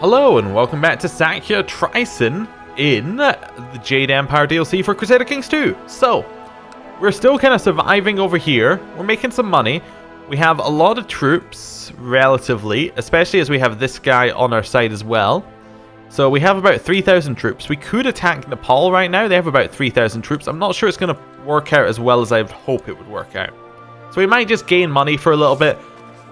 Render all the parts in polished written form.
Hello and welcome back to Sakya Trizin in the Jade Empire DLC for Crusader Kings 2. So, we're still kind of surviving over here. We're making some money. We have a lot of troops, relatively, especially as we have this guy on our side as well. So we have about 3,000 troops. We could attack Nepal right now. They have about 3,000 troops. I'm not sure it's going to work out as well as I would hope it would work out. So we might just gain money for a little bit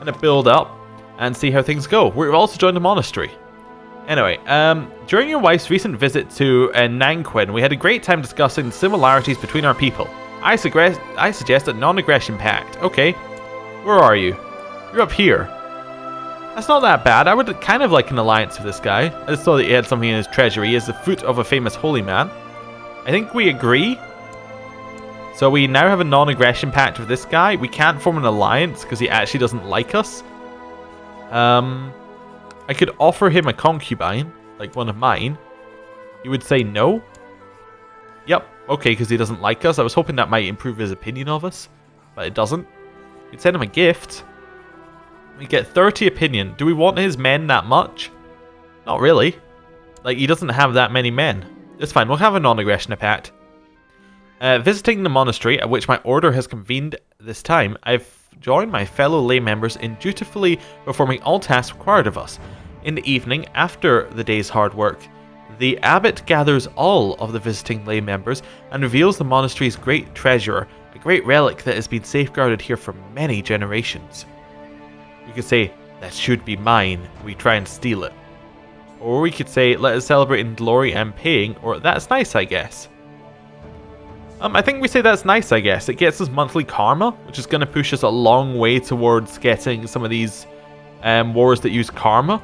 and build up and see how things go. We've also joined a monastery. Anyway, during your wife's recent visit to Nanquin, we had a great time discussing the similarities between our people. I suggest a non-aggression pact. Okay, where are you? You're up here. That's not that bad. I would kind of like an alliance with this guy. I just saw that he had something in his treasury. He has the foot of a famous holy man. I think we agree. So we now have a non-aggression pact with this guy. We can't form an alliance because he actually doesn't like us. I could offer him a concubine, like one of mine. He would say no. Yep, okay, because he doesn't like us. I was hoping that might improve his opinion of us, but it doesn't. We'd send him a gift. We get 30 opinion. Do we want his men that much? Not really. Like, he doesn't have that many men. It's fine, we'll have a non-aggression pact. Visiting the monastery, at which my order has convened this time, I've joined my fellow lay members in dutifully performing all tasks required of us. In the evening, after the day's hard work, the abbot gathers all of the visiting lay members and reveals the monastery's great treasure, a great relic that has been safeguarded here for many generations. We could say, that should be mine, we try and steal it. Or we could say, let us celebrate in glory and paying, or that's nice, I guess. I think we say that's nice, I guess. It gets us monthly karma, which is going to push us a long way towards getting some of these wars that use karma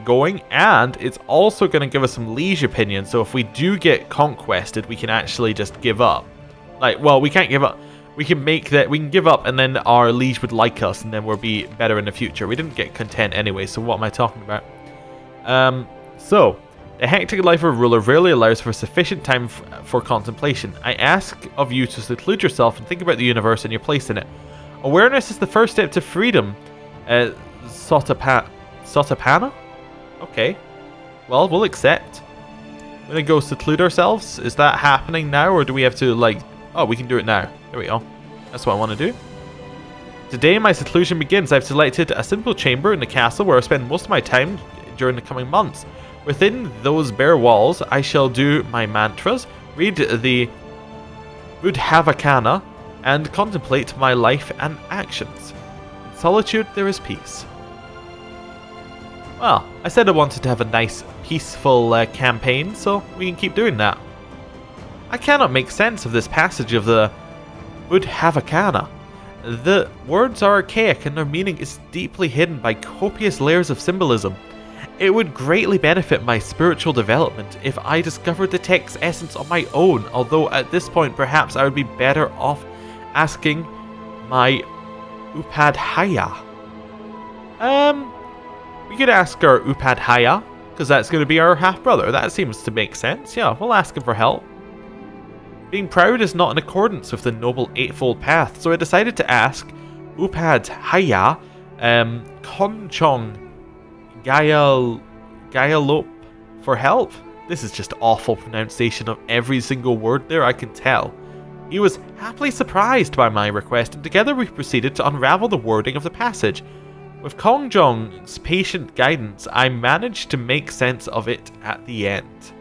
going. And it's also going to give us some liege opinion. So if we do get conquested, we can actually just give up. Well, we can't give up. We can give up and then our liege would like us and then we'll be better in the future. We didn't get content anyway, so what am I talking about? The hectic life of a ruler rarely allows for sufficient time for contemplation. I ask of you to seclude yourself and think about the universe and your place in it. Awareness is the first step to freedom. Sotapana? Okay. Well, we'll accept. We're gonna go seclude ourselves. Is that happening now, or do we have to, Oh, we can do it now. There we go. That's what I want to do. Today, my seclusion begins. I've selected a simple chamber in the castle where I spend most of my time during the coming months. Within those bare walls, I shall do my mantras, read the Buddhavakana, and contemplate my life and actions. In solitude, there is peace. Well, I said I wanted to have a nice, peaceful campaign, so we can keep doing that. I cannot make sense of this passage of the Buddhavakana. The words are archaic and their meaning is deeply hidden by copious layers of symbolism. It would greatly benefit my spiritual development if I discovered the text's essence on my own, although at this point perhaps I would be better off asking my Upadhyaya. We could ask our Upadhyaya, because that's going to be our half-brother. That seems to make sense. Yeah, we'll ask him for help. Being proud is not in accordance with the Noble Eightfold Path, so I decided to ask Upadhyaya Konchong Gayalop for help. This is just awful pronunciation of every single word there, I can tell. He was happily surprised by my request, and together we proceeded to unravel the wording of the passage. With Kongjong's patient guidance, I managed to make sense of it at the end.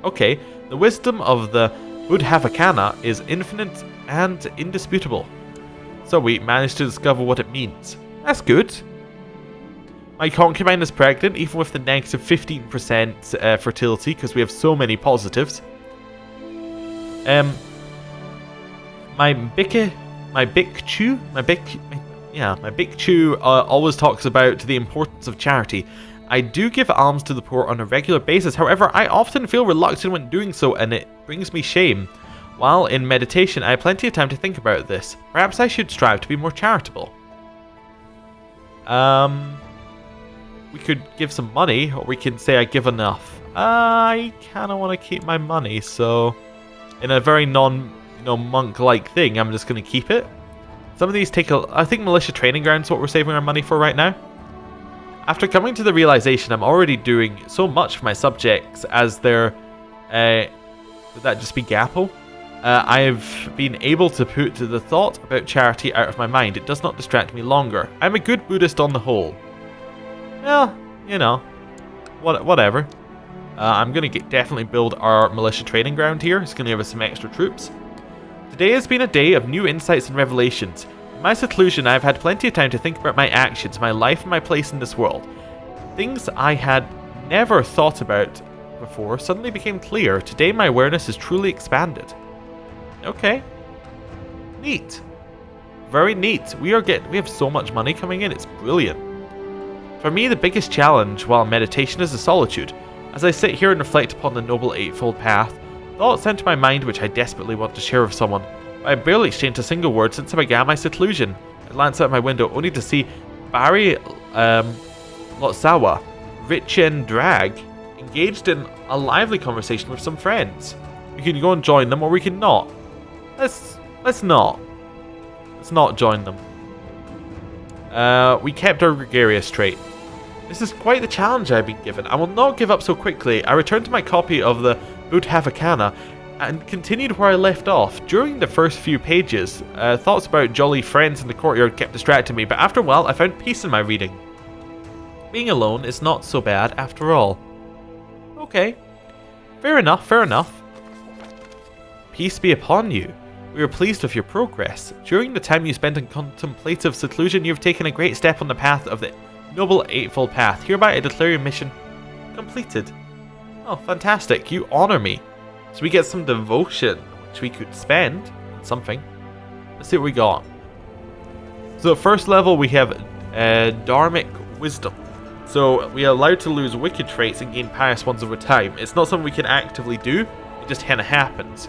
Okay, the wisdom of the Buddhavakana is infinite and indisputable. So we managed to discover what it means. That's good. My concubine is pregnant, even with the negative 15% fertility, because we have so many positives. My Bikchu always talks about the importance of charity. I do give alms to the poor on a regular basis. However, I often feel reluctant when doing so, and it brings me shame. While in meditation, I have plenty of time to think about this. Perhaps I should strive to be more charitable. We could give some money, or we can say I give enough. I kind of want to keep my money, so in a very monk-like thing, I'm just going to keep it. Some of these take I think militia training grounds is what we're saving our money for right now. After coming to the realization I'm already doing so much for my subjects as their... would that just be Gapo? I've been able to put the thought about charity out of my mind. It does not distract me longer. I'm a good Buddhist on the whole. Well, you know, whatever. I'm going to definitely build our militia training ground here. It's going to give us some extra troops. Today has been a day of new insights and revelations. In my seclusion, I've had plenty of time to think about my actions, my life, and my place in this world. Things I had never thought about before suddenly became clear. Today, my awareness is truly expanded. Okay. Neat. Very neat. We have so much money coming in. It's brilliant. For me, the biggest challenge while meditation is the solitude. As I sit here and reflect upon the Noble Eightfold Path, thoughts enter my mind which I desperately want to share with someone. I barely exchanged a single word since I began my seclusion. I glance out my window only to see Barry Lotsawa, Jade Dragon, engaged in a lively conversation with some friends. We can go and join them, or we can not. Let's not. Let's not join them. We kept our gregarious trait. This is quite the challenge I've been given. I will not give up so quickly. I returned to my copy of the Buddhist and continued where I left off. During the first few pages, thoughts about jolly friends in the courtyard kept distracting me, but after a while I found peace in my reading. Being alone is not so bad after all. Okay. Fair enough, fair enough. Peace be upon you. We are pleased with your progress. During the time you spent in contemplative seclusion, you have taken a great step on the path of the Noble Eightfold Path. Hereby I declare your mission completed. Oh, fantastic. You honor me. So we get some devotion, which we could spend on something. Let's see what we got. So at first level, we have Dharmic Wisdom. So we are allowed to lose wicked traits and gain pious ones over time. It's not something we can actively do. It just kind of happens.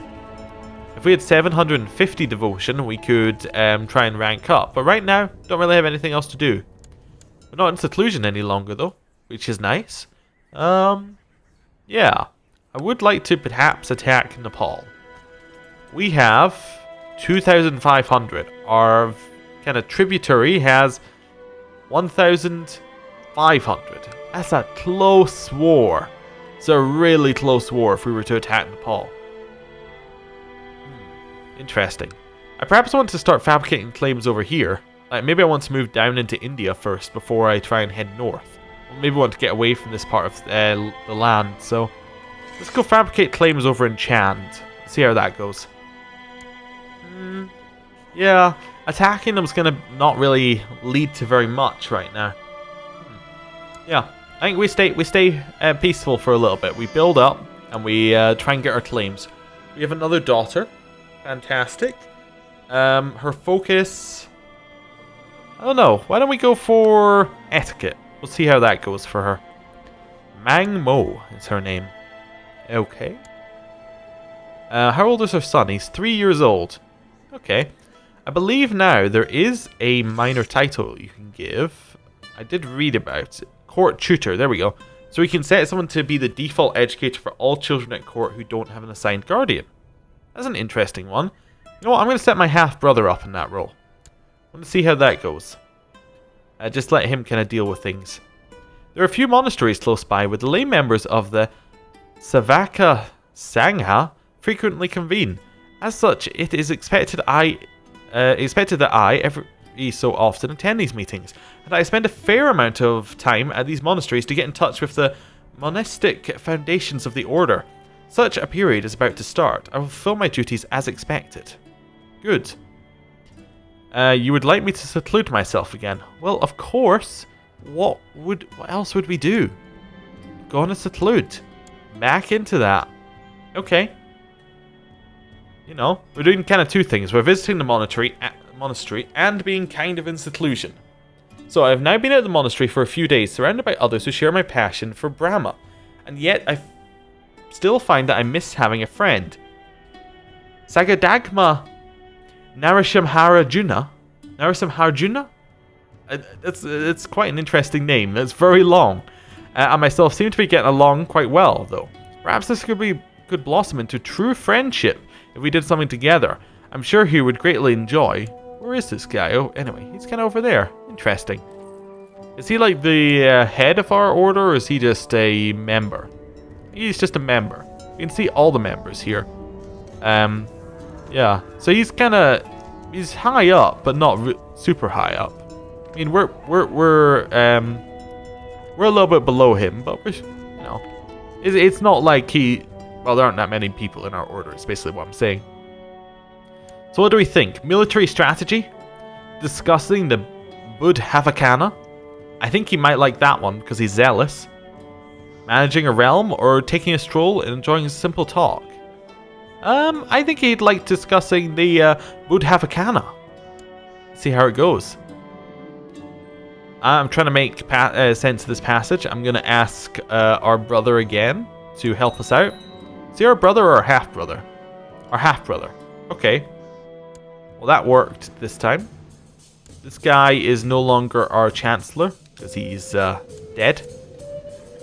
If we had 750 devotion, we could try and rank up. But right now, don't really have anything else to do. We're not in seclusion any longer, though, which is nice. Yeah. I would like to perhaps attack Nepal. We have 2,500. Our kind of tributary has 1,500. That's a close war. It's a really close war if we were to attack Nepal. Interesting. I perhaps want to start fabricating claims over here. Like maybe I want to move down into India first before I try and head north. Or maybe I want to get away from this part of the land. So let's go fabricate claims over in Chand. See how that goes. Yeah, attacking them is going to not really lead to very much right now. Yeah, I think we stay peaceful for a little bit. We build up and we try and get our claims. We have another daughter. Fantastic. Her focus... I don't know. Why don't we go for etiquette? We'll see how that goes for her. Mang Mo is her name. Okay. How old is her son? He's 3 years old. Okay. I believe now there is a minor title you can give. I did read about it. Court tutor. There we go. So we can set someone to be the default educator for all children at court who don't have an assigned guardian. That's an interesting one. You know what? I'm going to set my half-brother up in that role. I want to see how that goes. Just let him kind of deal with things. There are a few monasteries close by where the lay members of the Sakya Sangha frequently convene. As such, it is expected that I every so often attend these meetings, and I spend a fair amount of time at these monasteries to get in touch with the monastic foundations of the order. Such a period is about to start. I will fulfill my duties as expected. Good. You would like me to seclude myself again? Well, of course. What else would we do? Go on and seclude. Back into that. Okay. You know, we're doing kind of two things. We're visiting the monastery and being kind of in seclusion. So I've now been at the monastery for a few days, surrounded by others who share my passion for Brahma. And yet I still find that I miss having a friend. Sagadagma Narasimharjuna? It's quite an interesting name. It's very long. I myself seem to be getting along quite well, though. Perhaps this could blossom into true friendship if we did something together. I'm sure he would greatly enjoy. Where is this guy? Oh, anyway, he's kind of over there. Interesting. Is he like the head of our order, or is he just a member? He's just a member. You can see all the members here. Yeah. So he's he's high up, but not super high up. I mean, we're a little bit below him, but we're, you know, it's not like well, there aren't that many people in our order. It's basically what I'm saying. So what do we think? Military strategy? Discussing the Buddhist. I think he might like that one because he's zealous. Managing a realm or taking a stroll and enjoying a simple talk? I think he'd like discussing the Buddhist. See how it goes. I'm trying to make sense of this passage. I'm going to ask our brother again to help us out. Is he our brother or our half-brother? Our half-brother. Okay. Well, that worked this time. This guy is no longer our chancellor because he's dead.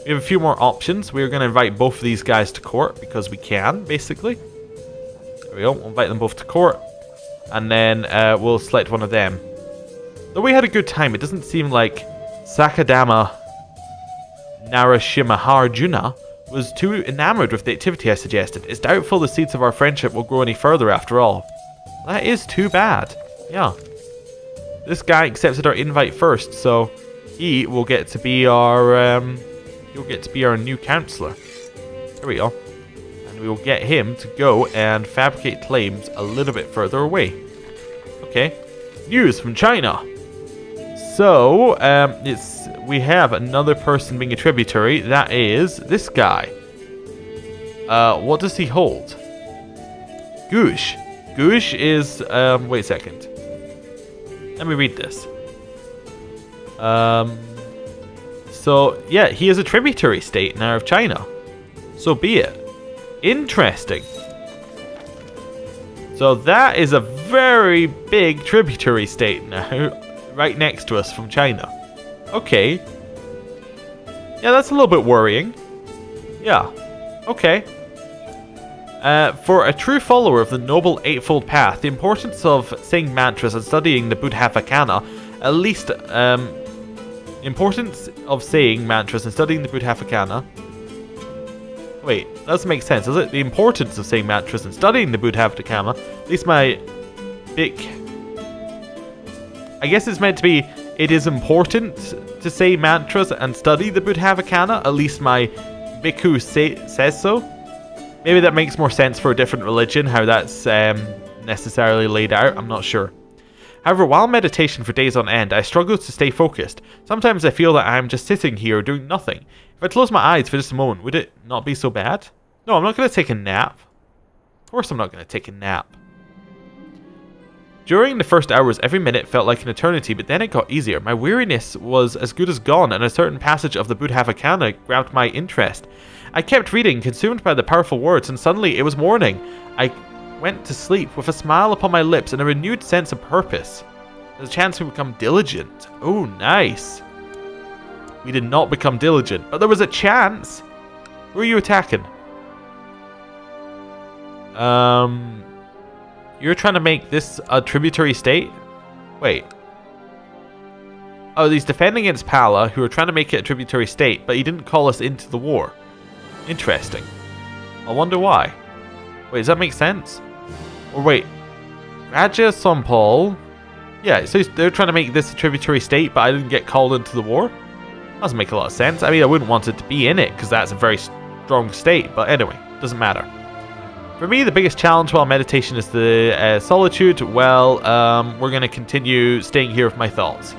We have a few more options. We're going to invite both of these guys to court because we can, basically. There we go. We'll invite them both to court. And then we'll select one of them. Though we had a good time, it doesn't seem like Sakadama Narasimhaarjuna was too enamored with the activity I suggested. It's doubtful the seeds of our friendship will grow any further after all. That is too bad. Yeah. This guy accepted our invite first, so he will get to be our new counselor. There we go. And we will get him to go and fabricate claims a little bit further away. Okay. News from China. So, we have another person being a tributary. That is this guy. What does he hold? Gush. Gush is, wait a second. Let me read this. So, yeah, he is a tributary state now of China. So be it. Interesting. So that is a very big tributary state now, right next to us from China. Okay. Yeah, that's a little bit worrying. Yeah. Okay. For a true follower of the Noble Eightfold Path, the importance of saying mantras and studying the Buddhist at least, importance of saying mantras and studying the Buddhist. Wait, that doesn't make sense, does it? The importance of saying mantras and studying the Buddhist, at least my big... I guess it's meant to be, it is important to say mantras and study the Buddhist, at least my bhikkhu says so. Maybe that makes more sense for a different religion, how that's necessarily laid out, I'm not sure. However, while meditation for days on end, I struggle to stay focused. Sometimes I feel that I'm just sitting here doing nothing. If I close my eyes for just a moment, would it not be so bad? No, I'm not going to take a nap. Of course I'm not going to take a nap. During the first hours, every minute felt like an eternity, but then it got easier. My weariness was as good as gone, and a certain passage of the Buddhist grabbed my interest. I kept reading, consumed by the powerful words, and suddenly it was morning. I went to sleep with a smile upon my lips and a renewed sense of purpose. There's a chance to become diligent. Oh, nice. We did not become diligent, but there was a chance. Who are you attacking? You're trying to make this a tributary state? Wait. Oh, he's defending against Pala, who are trying to make it a tributary state, but he didn't call us into the war. Interesting. I wonder why. Wait, does that make sense? Or wait. Raja Sompal. Yeah, so they're trying to make this a tributary state, but I didn't get called into the war? Doesn't make a lot of sense. I mean, I wouldn't want it to be in it, because that's a very strong state, but anyway, doesn't matter. For me, the biggest challenge while meditation is the solitude. Well, we're going to continue staying here with my thoughts.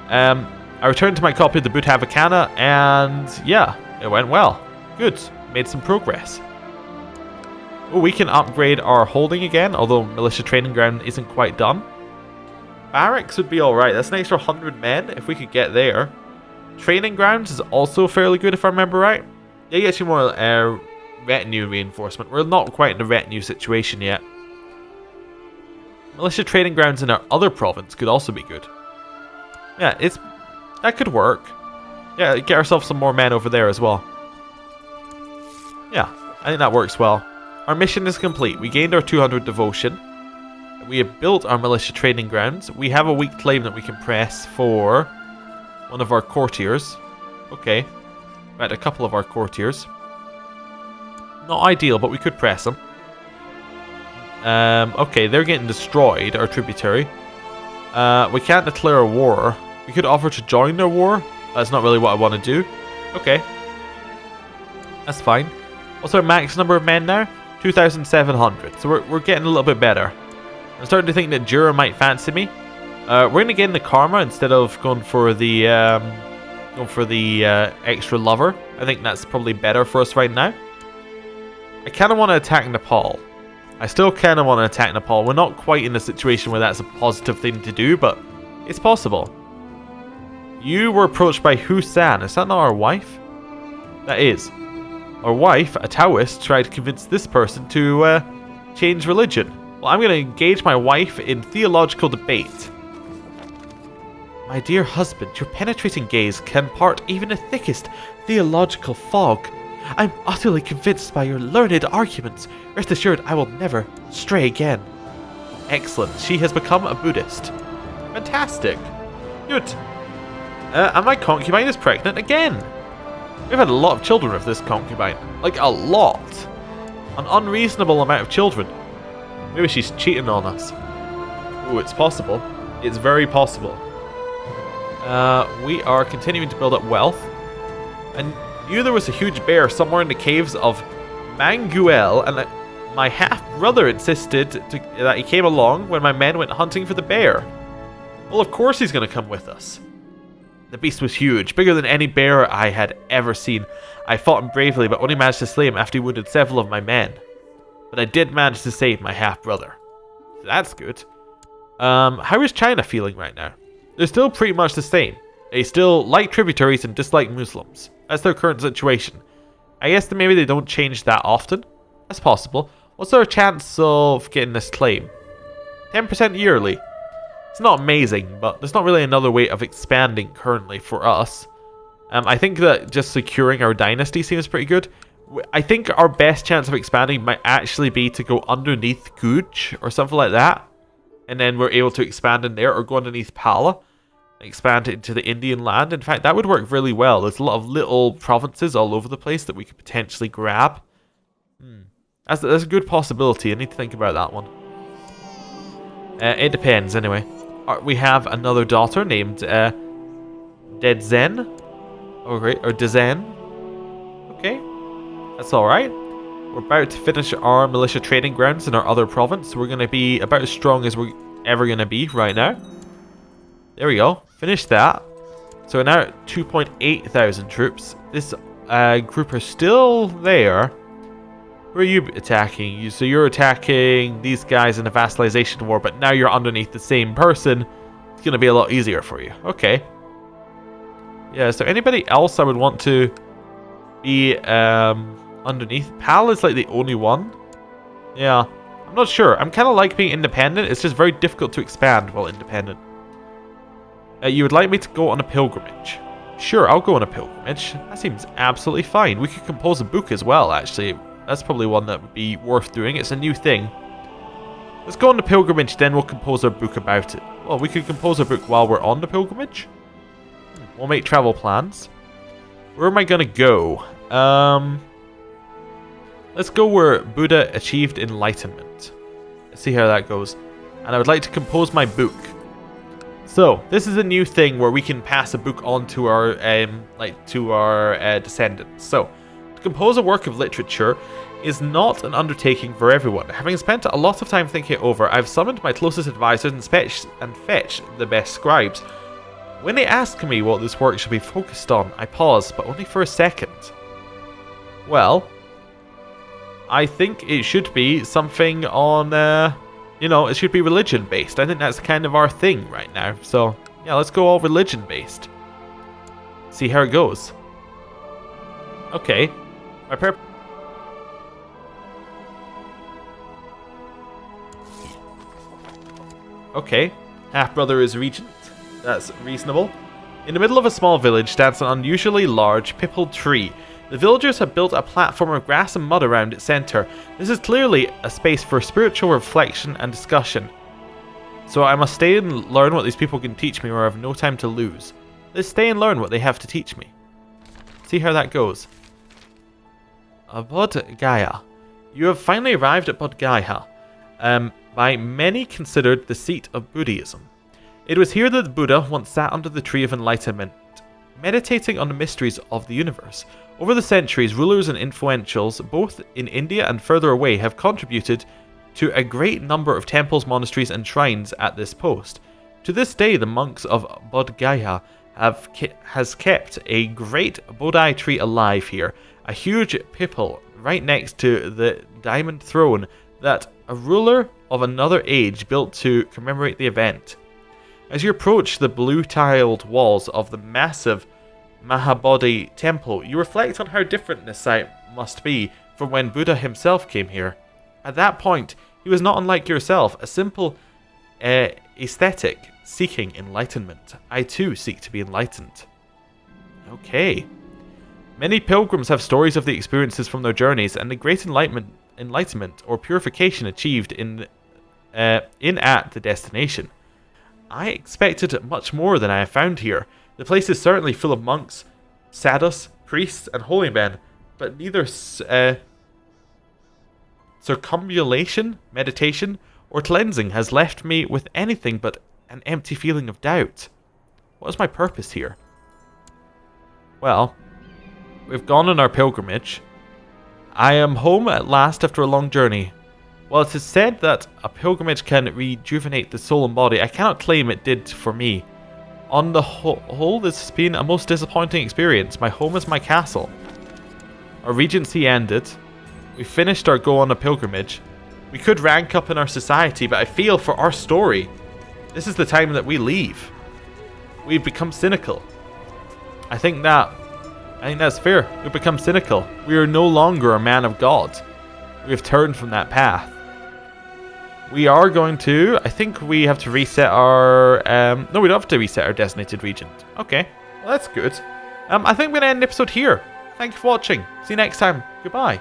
I returned to my copy of the Buddhist, and yeah, it went well. Good. Made some progress. Oh, we can upgrade our holding again, although militia training ground isn't quite done. Barracks would be alright. That's an extra 100 men if we could get there. Training grounds is also fairly good if I remember right. Yeah, get you more retinue reinforcement. We're not quite in the retinue situation yet. Militia training grounds in our other province could also be good. Yeah, that could work. Yeah, get ourselves some more men over there as well. Yeah, I think that works well. Our mission is complete. We gained our 200 devotion. We have built our militia training grounds. We have a weak claim that we can press for one of our courtiers. Okay. Right, a couple of our courtiers. Not ideal, but we could press them. Okay, they're getting destroyed, our tributary. We can't declare a war. We could offer to join their war. That's not really what I want to do. Okay. That's fine. What's our max number of men now? 2,700. So we're getting a little bit better. I'm starting to think that Jura might fancy me. We're going to get in the karma instead of going for the extra lover. I think that's probably better for us right now. I kind of want to attack Nepal. I still kind of want to attack Nepal. We're not quite in a situation where that's a positive thing to do, but it's possible. You were approached by Husan. Is that not our wife? That is. Our wife, a Taoist, tried to convince this person to change religion. Well, I'm going to engage my wife in theological debate. My dear husband, your penetrating gaze can part even the thickest theological fog. I'm utterly convinced by your learned arguments. Rest assured, I will never stray again. Excellent. She has become a Buddhist. Fantastic. Good. And my concubine is pregnant again. We've had a lot of children with this concubine. Like, a lot. An unreasonable amount of children. Maybe she's cheating on us. Ooh, it's possible. It's very possible. We are continuing to build up wealth. And knew there was a huge bear somewhere in the caves of Manguel, and my half-brother insisted that he came along when my men went hunting for the bear. Well, of course he's going to come with us. The beast was huge, bigger than any bear I had ever seen. I fought him bravely, but only managed to slay him after he wounded several of my men. But I did manage to save my half-brother. So that's good. How is China feeling right now? They're still pretty much the same. They still like tributaries and dislike Muslims. That's their current situation. I guess that maybe they don't change that often. That's possible. What's our chance of getting this claim? 10% yearly. It's not amazing, but there's not really another way of expanding currently for us. I think that just securing our dynasty seems pretty good. I think our best chance of expanding might actually be to go underneath Guj or something like that. And then we're able to expand in there, or go underneath Pala. Expand it into the Indian land. In fact, that would work really well. There's a lot of little provinces all over the place that we could potentially grab. That's a good possibility. I need to think about that one. It depends, anyway. We have another daughter named Dedzen. Okay, or Dezen. Okay, that's alright. We're about to finish our militia training grounds in our other province. We're going to be about as strong as we're ever going to be right now. There we go. Finish that. So we're now at 2.8 thousand troops. This group are still there. Who are you attacking? So you're attacking these guys in a vassalization war, but now you're underneath the same person. It's going to be a lot easier for you. Okay. Yeah, is there anybody else I would want to be underneath? Pal is like the only one. Yeah, I'm not sure. I'm kind of like being independent. It's just very difficult to expand while independent. You would like me to go on a pilgrimage? Sure, I'll go on a pilgrimage. That seems absolutely fine. We could compose a book as well, actually. That's probably one that would be worth doing. It's a new thing. Let's go on the pilgrimage, then we'll compose our book about it. Well, we could compose a book while we're on the pilgrimage. We'll make travel plans. Where am I going to go? Let's go where Buddha achieved enlightenment. Let's see how that goes. And I would like to compose my book. So, this is a new thing where we can pass a book on to our descendants. So, to compose a work of literature is not an undertaking for everyone. Having spent a lot of time thinking it over, I've summoned my closest advisors and fetched the best scribes. When they ask me what this work should be focused on, I pause, but only for a second. Well, I think it should be something on, it should be religion-based. I think that's kind of our thing right now. So, yeah, let's go all religion-based. See how it goes. Okay. Okay. Half-brother is regent. That's reasonable. In the middle of a small village stands an unusually large pipal tree. The villagers have built a platform of grass and mud around its center. This is clearly a space for spiritual reflection and discussion. So I must stay and learn what these people can teach me, or I have no time to lose. Let's stay and learn what they have to teach me. See how that goes. Bodh Gaya. You have finally arrived at Bodh Gaya, by many considered the seat of Buddhism. It was here that the Buddha once sat under the tree of enlightenment, meditating on the mysteries of the universe. Over the centuries, rulers and influentials, both in India and further away, have contributed to a great number of temples, monasteries, and shrines at this post. To this day, the monks of Bodh Gaya has kept a great Bodhi tree alive here, a huge pipal right next to the diamond throne that a ruler of another age built to commemorate the event. As you approach the blue-tiled walls of the massive Mahabodhi temple, you reflect on how different this site must be from when Buddha himself came here. At that point, he was not unlike yourself, a simple aesthetic seeking enlightenment. I too seek to be enlightened. Okay. Many pilgrims have stories of the experiences from their journeys and the great enlightenment or purification achieved in at the destination. I expected much more than I have found here. The place is certainly full of monks, sadhus, priests, and holy men, but neither circumambulation, meditation, or cleansing has left me with anything but an empty feeling of doubt. What is my purpose here? Well, we've gone on our pilgrimage. I am home at last after a long journey. While it is said that a pilgrimage can rejuvenate the soul and body, I cannot claim it did for me. On the whole, this has been a most disappointing experience. My home is my castle. Our regency ended. We finished our go on a pilgrimage. We could rank up in our society, but I feel for our story, this is the time that we leave. We've become cynical. I think that's fair. We've become cynical. We are no longer a man of God. We have turned from that path. We are going to... I think we have to reset our... no, we don't have to reset our designated regent. Okay. Well, that's good. I think I'm going to end the episode here. Thank you for watching. See you next time. Goodbye.